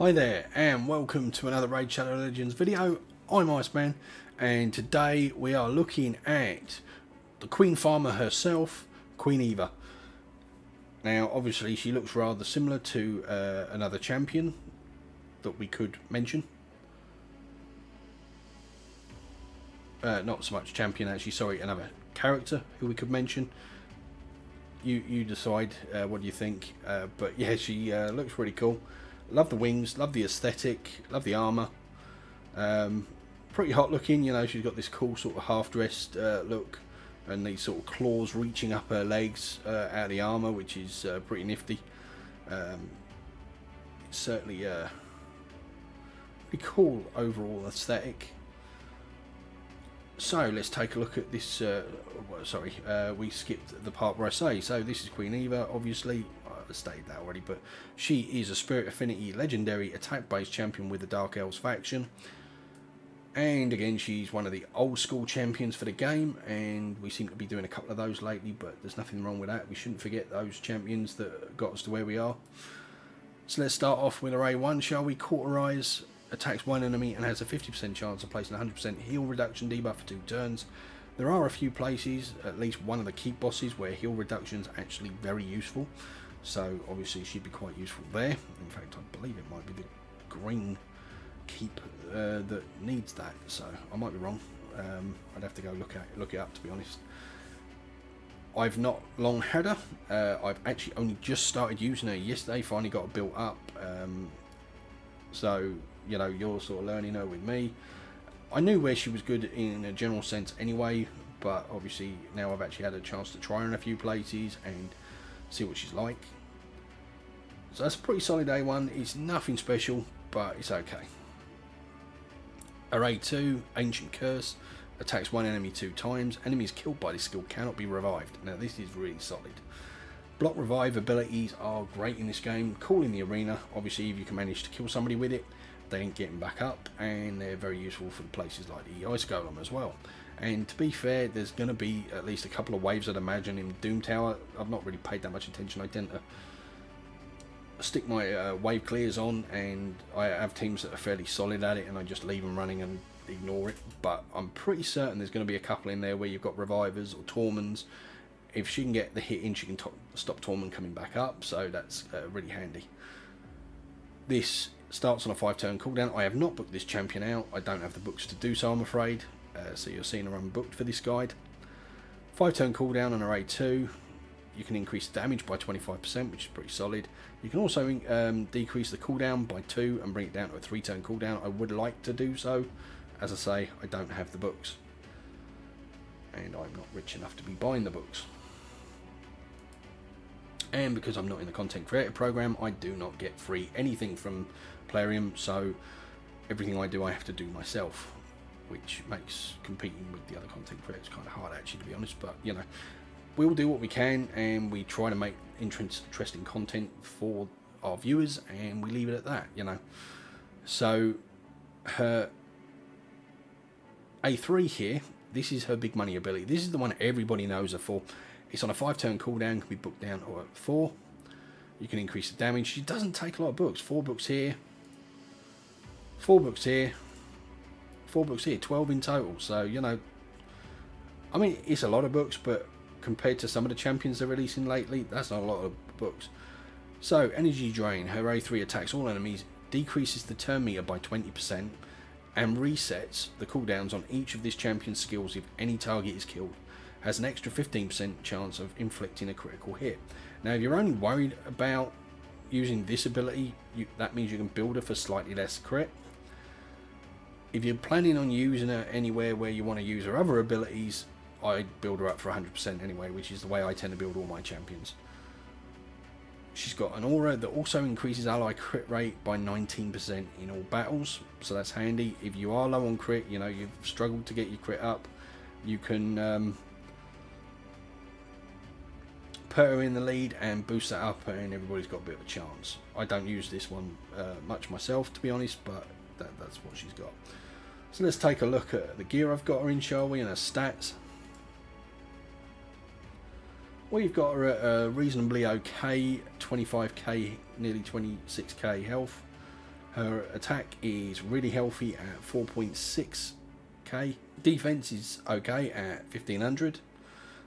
Hi there and welcome to another Raid Shadow Legends video. I'm IceMan and today we are looking at the Queen Farmer herself, Queen Eva. Now obviously she looks rather similar to another champion that we could mention. Not so much champion actually, sorry, another character who we could mention. You decide what do you think, but yeah, she looks really cool. Love the wings, love the aesthetic, love the armour. Pretty hot looking, you know, she's got this cool sort of half-dressed look and these sort of claws reaching up her legs out of the armour, which is pretty nifty. It's certainly pretty cool overall aesthetic. So let's take a look at this. We skipped the part where I say. So this is Queen Eva, obviously. I stated that already, but she is a Spirit Affinity legendary attack-based champion with the Dark Elves faction. And again, she's one of the old school champions for the game, and we seem to be doing a couple of those lately, but there's nothing wrong with that. We shouldn't forget those champions that got us to where we are. So let's start off with Array 1, shall we? Cauterize. Attacks one enemy and has a 50% chance of placing 100% heal reduction debuff for 2 turns. There are a few places, at least one of the keep bosses, where heal reduction is actually very useful. So obviously she'd be quite useful there. In fact, I believe it might be the green keep that needs that. So I might be wrong. I'd have to go look it up, to be honest. I've not long had her. I've actually only just started using her yesterday. Finally got her built up. So you know, you're sort of learning her with me. I knew where she was good in a general sense anyway, but obviously now I've actually had a chance to try her in a few places and see what she's like. So that's a pretty solid A1. It's nothing special, but it's okay. Array 2, Ancient Curse, attacks one enemy 2 times. Enemies killed by this skill cannot be revived. Now this is really solid. Block revive abilities are great in this game, cool in the arena. Obviously if you can manage to kill somebody with it, they ain't getting back up, and they're very useful for places like the Ice Golem as well. And to be fair, there's going to be at least a couple of waves, I'd imagine, in Doom Tower. I've not really paid that much attention. I tend to stick my wave clears on, and I have teams that are fairly solid at it, and I just leave them running and ignore it. But I'm pretty certain there's going to be a couple in there where you've got revivers or Torments. If she can get the hit in, she can stop Torment coming back up, so that's really handy. This starts on a 5-turn cooldown. I have not booked this champion out. I don't have the books to do so, I'm afraid. So you're seeing her unbooked for this guide. 5-turn cooldown on Array 2. You can increase the damage by 25%, which is pretty solid. You can also decrease the cooldown by 2 and bring it down to a 3-turn cooldown. I would like to do so. As I say, I don't have the books. And I'm not rich enough to be buying the books. And because I'm not in the content creator program, I do not get free anything from Plarium, so everything I do I have to do myself, which makes competing with the other content creators kind of hard actually, to be honest. But you know, we'll do what we can and we try to make interesting content for our viewers, and we leave it at that, you know. So her A3 here, this is her big money ability. This is the one everybody knows her for. It's on a 5-turn cooldown, can be booked down to a 4. You can increase the damage. She doesn't take a lot of books. 4 books here, 4 books here, 4 books here, 12 in total. So, you know, I mean, it's a lot of books, but compared to some of the champions they're releasing lately, that's not a lot of books. So, energy drain. Her A3 attacks all enemies, decreases the turn meter by 20%, and resets the cooldowns on each of this champion's skills if any target is killed. Has an extra 15% chance of inflicting a critical hit. Now if you're only worried about using this ability, that means you can build her for slightly less crit. If you're planning on using her anywhere where you want to use her other abilities, I'd build her up for 100% anyway, which is the way I tend to build all my champions. She's got an aura that also increases ally crit rate by 19% in all battles, so that's handy. If you are low on crit, you know, you've struggled to get your crit up, you can put her in the lead and boost that up, and everybody's got a bit of a chance. I don't use this one much myself, to be honest, but that's what she's got. So let's take a look at the gear I've got her in, shall we, and her stats. We've got her at a reasonably okay 25k, nearly 26k health. Her attack is really healthy at 4.6k. Defense is okay at 1500.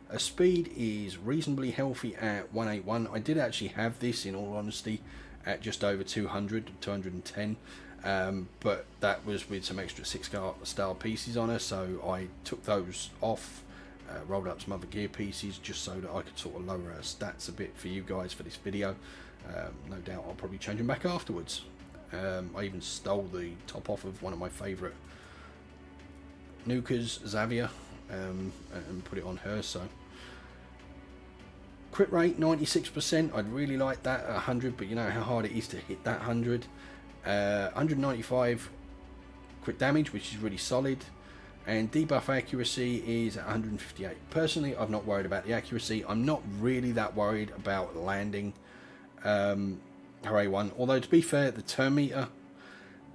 Her speed is reasonably healthy at 181. I did actually have this, in all honesty, at just over 200, 210. But that was with some extra 6-star pieces on her, so I took those off, rolled up some other gear pieces just so that I could sort of lower her stats a bit for you guys for this video. No doubt I'll probably change them back afterwards. I even stole the top off of one of my favourite nukers, Xavier, and put it on her. So crit rate 96%. I'd really like that at 100, but you know how hard it is to hit that 100. 195 crit damage, which is really solid, and debuff accuracy is at 158. Personally, I'm not worried about the accuracy. I'm not really that worried about landing her A1, although to be fair, the turn meter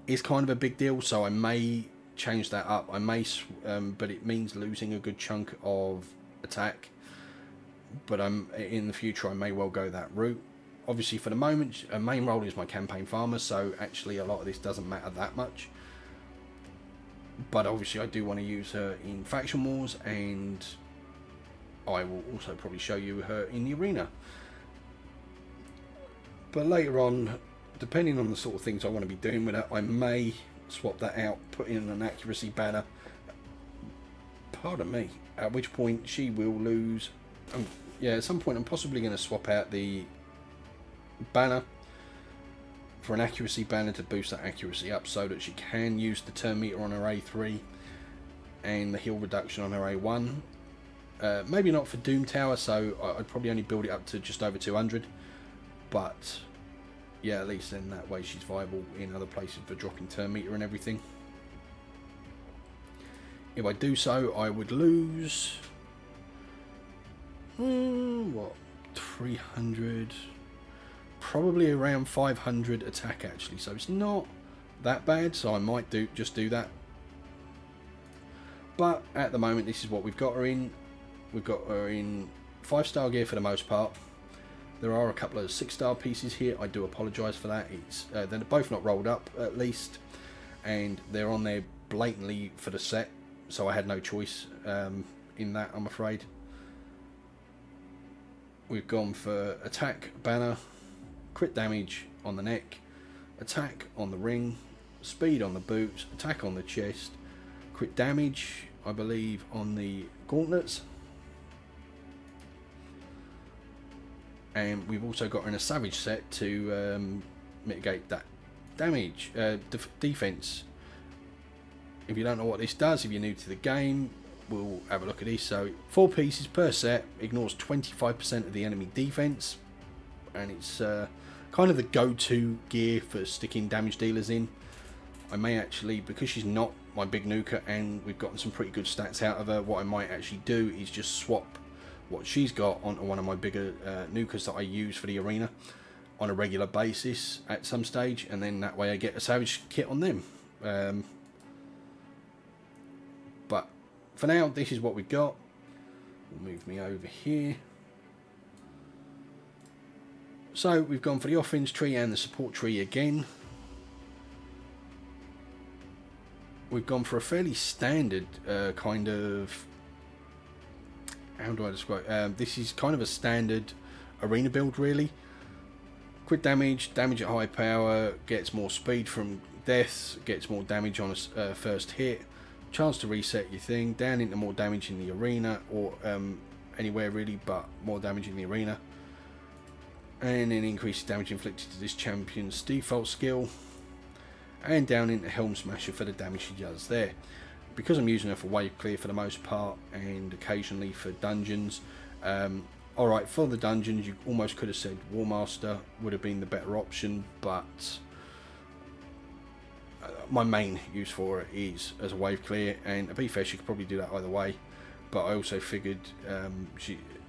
is kind of a big deal, so I may change that up. I may, but it means losing a good chunk of attack, but in the future I may well go that route. Obviously for the moment, her main role is my campaign farmer, so actually a lot of this doesn't matter that much, but obviously I do want to use her in faction wars, and I will also probably show you her in the arena. But later on, depending on the sort of things I want to be doing with her, I may swap that out, put in an accuracy banner, pardon me, at which point she will lose. Yeah, at some point I'm possibly going to swap out the banner for an accuracy banner to boost that accuracy up, so that she can use the turn meter on her A3 and the heal reduction on her A1. Maybe not for Doom Tower, so I'd probably only build it up to just over 200, but yeah, at least then that way she's viable in other places for dropping turn meter and everything. If I do so, I would lose what, 300, probably around 500 attack actually, so it's not that bad, so I might just do that. But at the moment, this is what we've got her in. We've got her in 5-star gear for the most part. There are a couple of 6-star pieces here. I do apologise for that. It's they're both not rolled up at least, and they're on there blatantly for the set, so I had no choice in that, I'm afraid. We've gone for attack banner, crit damage on the neck, attack on the ring, speed on the boots, attack on the chest, crit damage I believe on the gauntlets, and we've also got in a savage set to mitigate that damage. Defense, if you don't know what this does, if you're new to the game, we'll have a look at this. So 4 pieces per set, ignores 25% of the enemy defense, and it's kind of the go-to gear for sticking damage dealers in. I may actually, because she's not my big nuker and we've gotten some pretty good stats out of her, what I might actually do is just swap what she's got onto one of my bigger nukers that I use for the arena on a regular basis at some stage, and then that way I get a savage kit on them. But for now, this is what we've got. We'll move me over here. So we've gone for the offense tree and the support tree again. We've gone for a fairly standard kind of, how do I describe? This is kind of a standard arena build really. Crit damage, damage at high power, gets more speed from deaths, gets more damage on a first hit, chance to reset your thing, down into more damage in the arena, or anywhere really, but more damage in the arena. And then increases damage inflicted to this champion's default skill, and down into Helm Smasher for the damage she does there. Because I'm using her for wave clear for the most part, and occasionally for dungeons, alright, for the dungeons you almost could have said War Master would have been the better option, but my main use for it is as a wave clear, and to be fair, she could probably do that either way, but I also figured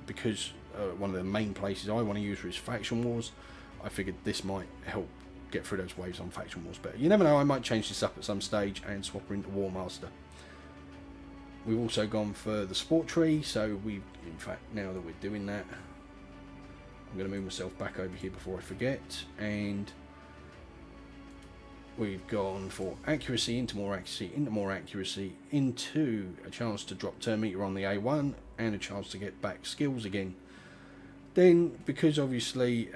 because one of the main places I want to use her is faction wars, I figured this might help get through those waves on faction wars better. You never know, I might change this up at some stage and swap her into War Master. We've also gone for the support tree, so we've, in fact, now that we're doing that, I'm going to move myself back over here before I forget, and we've gone for accuracy, into more accuracy, into more accuracy, into a chance to drop turn meter on the A1 and a chance to get back skills again. Then, because obviously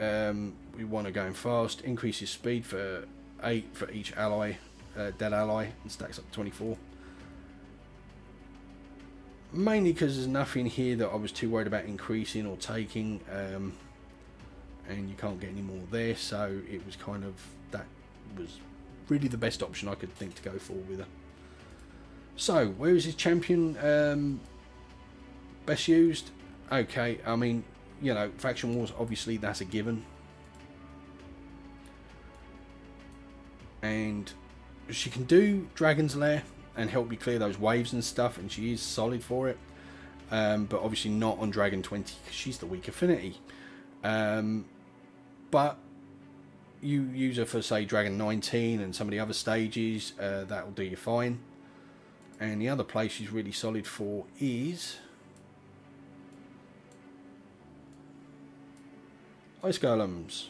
we want to go in fast, increases speed for 8 for each ally, dead ally, and stacks up to 24. Mainly because there's nothing here that I was too worried about increasing or taking, and you can't get any more there, so it was kind of, that was really the best option I could think to go for with her. So, where is his champion best used? Okay, I mean, you know, Faction Wars, obviously that's a given. And she can do Dragon's Lair and help you clear those waves and stuff, and she is solid for it. But obviously not on Dragon 20 because she's the weak affinity. But you use her for, say, Dragon 19 and some of the other stages, that'll do you fine. And the other place she's really solid for is Ice Golems,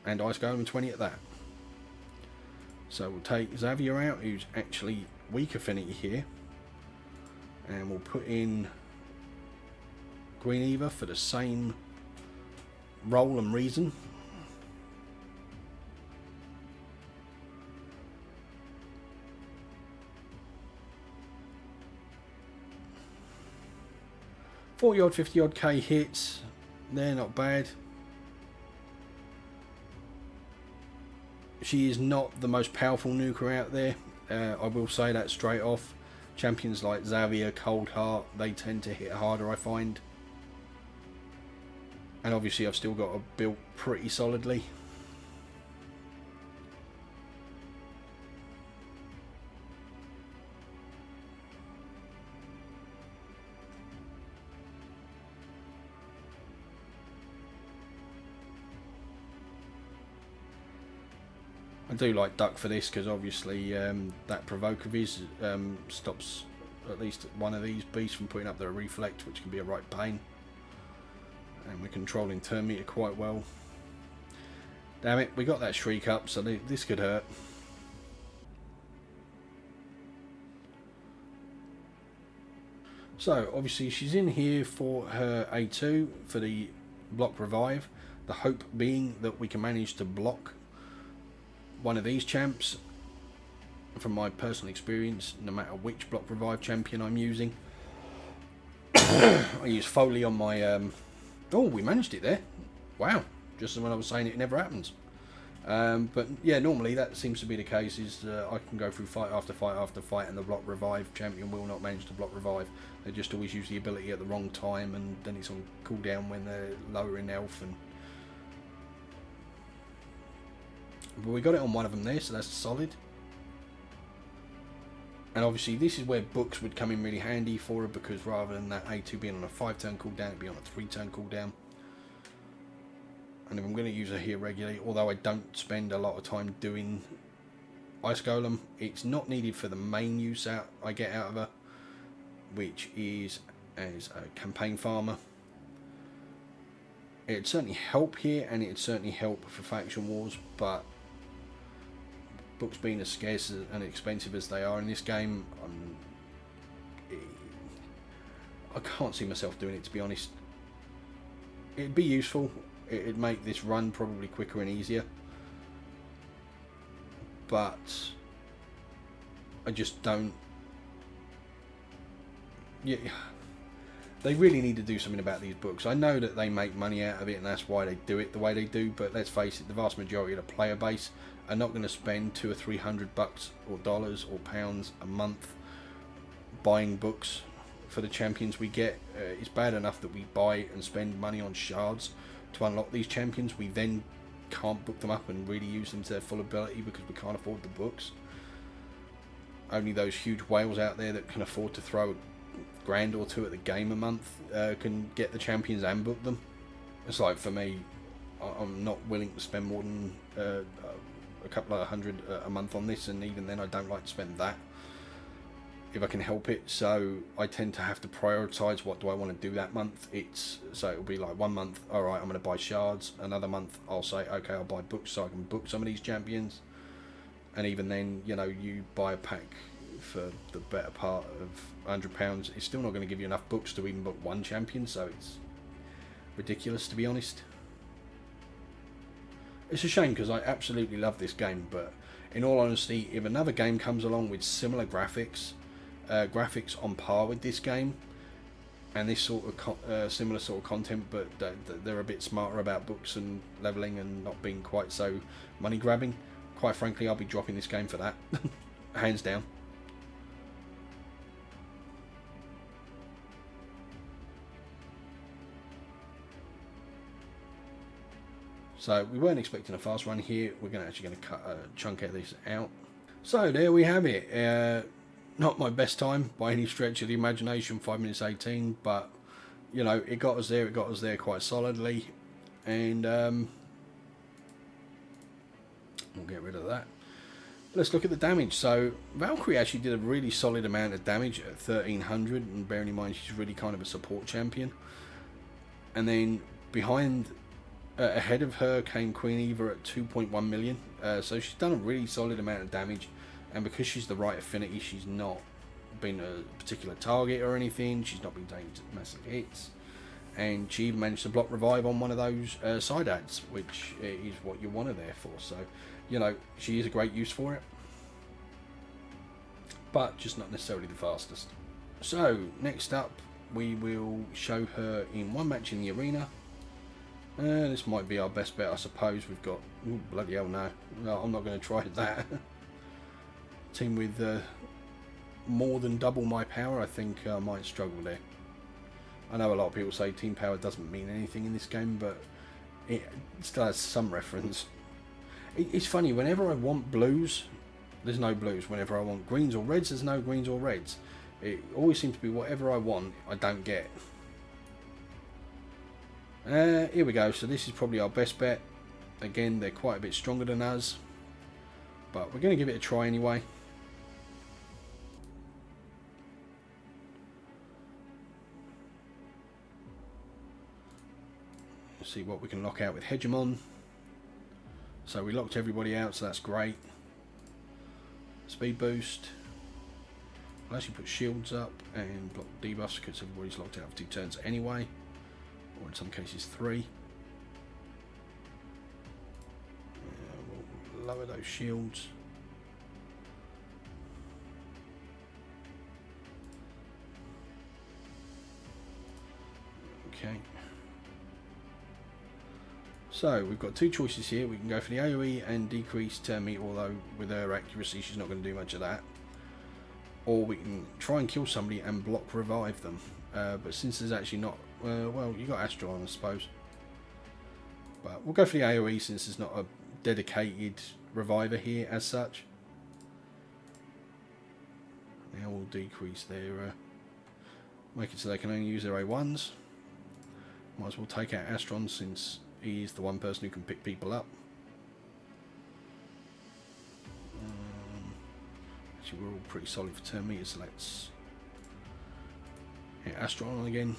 and Ice Golem 20 at that. So we'll take Xavier out, who's actually weak affinity here, and we'll put in Queen Eva for the same role and reason. $40 odd, $50 odd K hits, they're not bad. She is not the most powerful nuker out there, I will say that straight off. Champions like Xavier, Coldheart, they tend to hit harder, I find. And obviously I've still got her built pretty solidly. I do like Duck for this because obviously that provoke of his stops at least one of these beasts from putting up their reflect, which can be a right pain. And we're controlling turn meter quite well. Damn it, we got that shriek up, so this could hurt. So obviously she's in here for her A2 for the block revive. The hope being that we can manage to block one of these champs. From my personal experience, no matter which block revive champion I'm using, I use Foley on my oh, we managed it there. Wow, just when I was saying it never happens. But yeah, normally that seems to be the case, is I can go through fight after fight after fight and the block revive champion will not manage to block revive. They just always use the ability at the wrong time, and then it's on cooldown when they're lower in health. And but we got it on one of them there, so that's solid. And obviously this is where books would come in really handy for her, because rather than that A2 being on a 5-turn cooldown, it'd be on a 3-turn cooldown. And if I'm going to use her here regularly, although I don't spend a lot of time doing Ice Golem, it's not needed for the main use I get out of her, which is as a campaign farmer. It'd certainly help here, and it'd certainly help for Faction Wars, but books being as scarce and expensive as they are in this game, I can't see myself doing it, to be honest. It'd be useful, it'd make this run probably quicker and easier, but I just don't. Yeah, they really need to do something about these books. I know that they make money out of it and that's why they do it the way they do, but let's face it, the vast majority of the player base are not going to spend $200 or $300 or dollars or pounds a month buying books for the champions we get. It's bad enough that we buy and spend money on shards to unlock these champions. We then can't book them up and really use them to their full ability because we can't afford the books. Only those huge whales out there that can afford to throw $1,000 or $2 at the game a month can get the champions and book them. It's like, for me, I'm not willing to spend more than a couple of $100 a month on this, and even then I don't like to spend that if I can help it. So I tend to have to prioritize what do I want to do that month. So it'll be like one month, alright, I'm going to buy shards. Another month I'll say, okay, I'll buy books so I can book some of these champions. and even then, you know, you buy a pack for the better part of £100, it's still not going to give you enough books to even book one champion, so it's ridiculous, to be honest. It's a shame because I absolutely love this game, but in all honesty, if another game comes along with similar graphics, graphics on par with this game, and this sort of similar sort of content, but they're a bit smarter about books and leveling and not being quite so money grabbing, quite frankly, I'll be dropping this game for that. Hands down. So we weren't expecting a fast run here. We're actually going to cut a chunk of this out. So there we have it. Not my best time by any stretch of the imagination, 5 minutes 18, but you know, it got us there. It got us there quite solidly, and we'll get rid of that. Let's look at the damage. So Valkyrie actually did a really solid amount of damage at 1300, and bearing in mind she's really kind of a support champion. And then behind, ahead of her came Queen Eva at 2.1 million. So she's done a really solid amount of damage, and because she's the right affinity, she's not been a particular target or anything. She's not been taking massive hits, and she even managed to block revive on one of those side ads, which is what you want her there for. So, you know, she is a great use for it, but just not necessarily the fastest. So next up, we will show her in one match in the arena. This might be our best bet, I suppose. We've got, ooh, bloody hell, no, I'm not going to try that. Team with more than double my power, I think I might struggle there. I know a lot of people say team power doesn't mean anything in this game, but it still has some reference. It's funny, whenever I want blues, there's no blues. Whenever I want greens or reds, there's no greens or reds. It always seems to be whatever I want, I don't get. Here we go. So this is probably our best bet. Again, they're quite a bit stronger than us, but we're going to give it a try anyway. Let's see what we can lock out with Hegemon. So we locked everybody out, so that's great. Speed boost. I'll actually put shields up and block debuffs because everybody's locked out for 2 turns anyway, or in some cases 3. We'll lower those shields. Okay. So we've got 2 choices here. We can go for the AoE and decrease turn meter, although with her accuracy she's not going to do much of that. Or we can try and kill somebody and block revive them. But since there's actually not, well, you got Astron, I suppose. But we'll go for the AoE since there's not a dedicated reviver here as such. Now we'll decrease their, make it so they can only use their A1s. Might as well take out Astron since he's the one person who can pick people up. Actually, we're all pretty solid for turn meters, so let's hit Astron on again.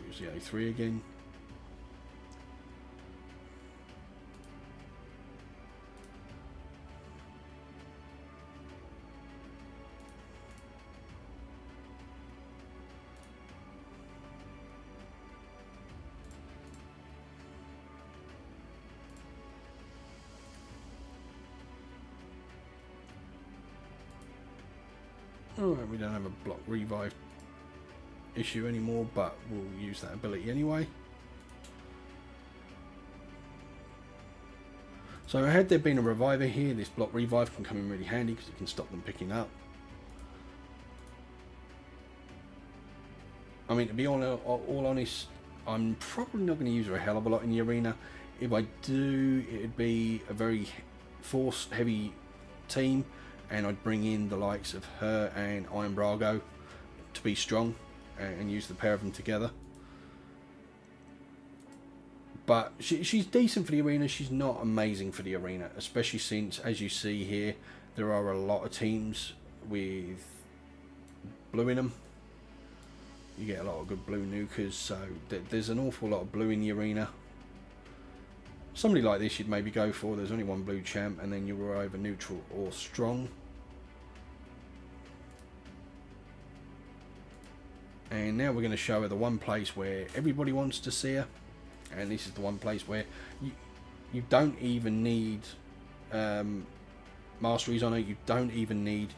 Use the A3 again. Alright, we don't have a block revive issue anymore, but we'll use that ability anyway. So had there been a reviver here, this block revive can come in really handy because it can stop them picking up. I mean, to be all honest, I'm probably not going to use her a hell of a lot in the arena. If I do, it'd be a very force heavy team, and I'd bring in the likes of her and Iron Brago to be strong and use the pair of them together. But she's decent for the arena. She's not amazing for the arena, especially since, as you see here, there are a lot of teams with blue in them. you get a lot of good blue nukers, so there's an awful lot of blue in the arena. Somebody like this you'd maybe go for. There's only one blue champ, and then you're either neutral or strong. And now we're going to show her the one place where everybody wants to see her, and this is the one place where you don't even need masteries on her. You don't even need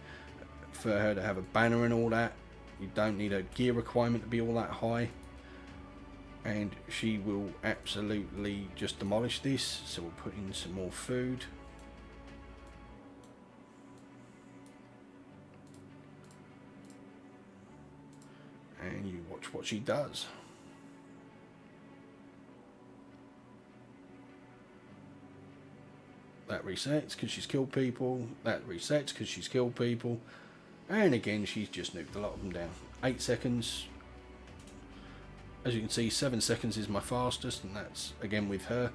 for her to have a banner and all that. You don't need a gear requirement to be all that high, and she will absolutely just demolish this. So we'll put in some more food. And you watch what she does. That resets because she's killed people. That resets because she's killed people. And again, she's just nuked a lot of them down. 8 seconds. As you can see, 7 seconds is my fastest, and that's again with her.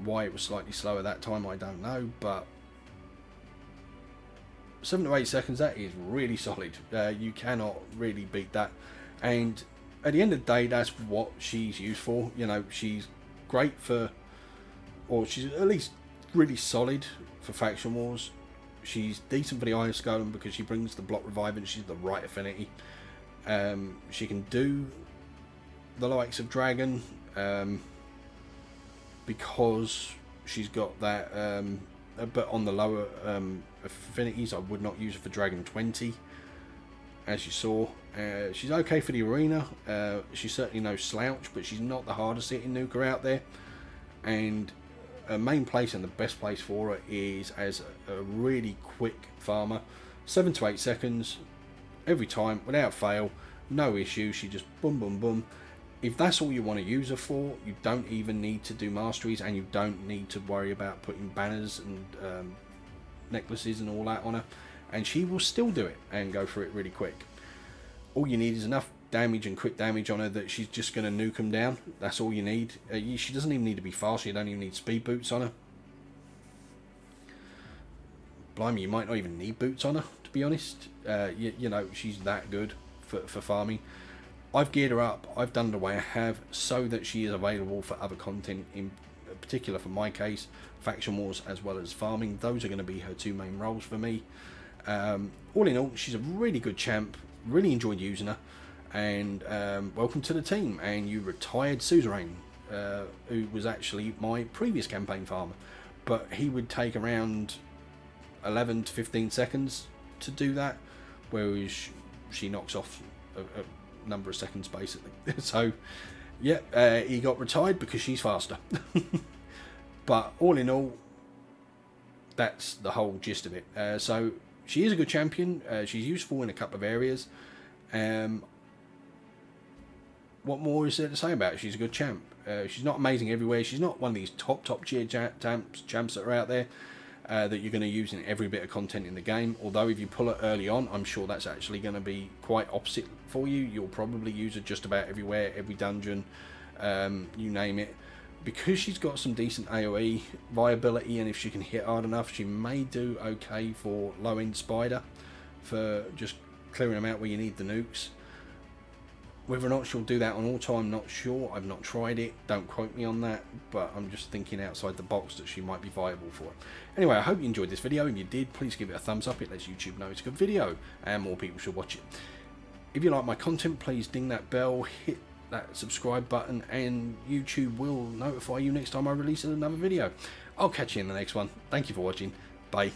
Why it was slightly slower that time, I don't know, but 7 to 8 seconds, that is really solid. You cannot really beat that. And at the end of the day, that's what she's used for. You know, she's great for, or she's at least really solid for faction wars. She's decent for the Iron Golem because she brings the block revive and she's the right affinity. She can do the likes of Dragon because she's got that, but on the lower affinities I would not use her for Dragon 20, as you saw. She's okay for the arena. She's certainly no slouch, but she's not the hardest hitting nuker out there, and her main place and the best place for her is as a really quick farmer. 7 to 8 seconds every time without fail, no issue. She just boom boom boom. If that's all you want to use her for, you don't even need to do masteries, and you don't need to worry about putting banners and necklaces and all that on her, and she will still do it and go through it really quick. All you need is enough damage and quick damage on her that she's just going to nuke them down. That's all you need. She doesn't even need to be fast. You don't even need speed boots on her. Blimey, you might not even need boots on her, to be honest. You know, she's that good for farming. I've geared her up. I've done it the way I have so that she is available for other content, in particular for my case, faction wars as well as farming. Those are going to be her two main roles for me. All in all, she's a really good champ. Really enjoyed using her. And welcome to the team. And you retired Suzerain, who was actually my previous campaign farmer, but he would take around 11 to 15 seconds to do that, whereas she knocks off a number of seconds basically. So yeah, he got retired because she's faster. But all in all, that's the whole gist of it. So she is a good champion. She's useful in a couple of areas. What more is there to say about her? She's a good champ. She's not amazing everywhere. She's not one of these top tier champs that are out there that you're going to use in every bit of content in the game. Although if you pull her early on, I'm sure that's actually going to be quite opposite for you. You'll probably use her just about everywhere, every dungeon, you name it. Because she's got some decent AoE viability, and if she can hit hard enough, she may do okay for low-end spider, for just clearing them out where you need the nukes. Whether or not she'll do that on auto, I'm not sure. I've not tried it. Don't quote me on that. But I'm just thinking outside the box that she might be viable for it. Anyway, I hope you enjoyed this video. If you did, please give it a thumbs up. It lets YouTube know it's a good video and more people should watch it. If you like my content, please ding that bell, hit that subscribe button, and YouTube will notify you next time I release another video. I'll catch you in the next one. Thank you for watching. Bye.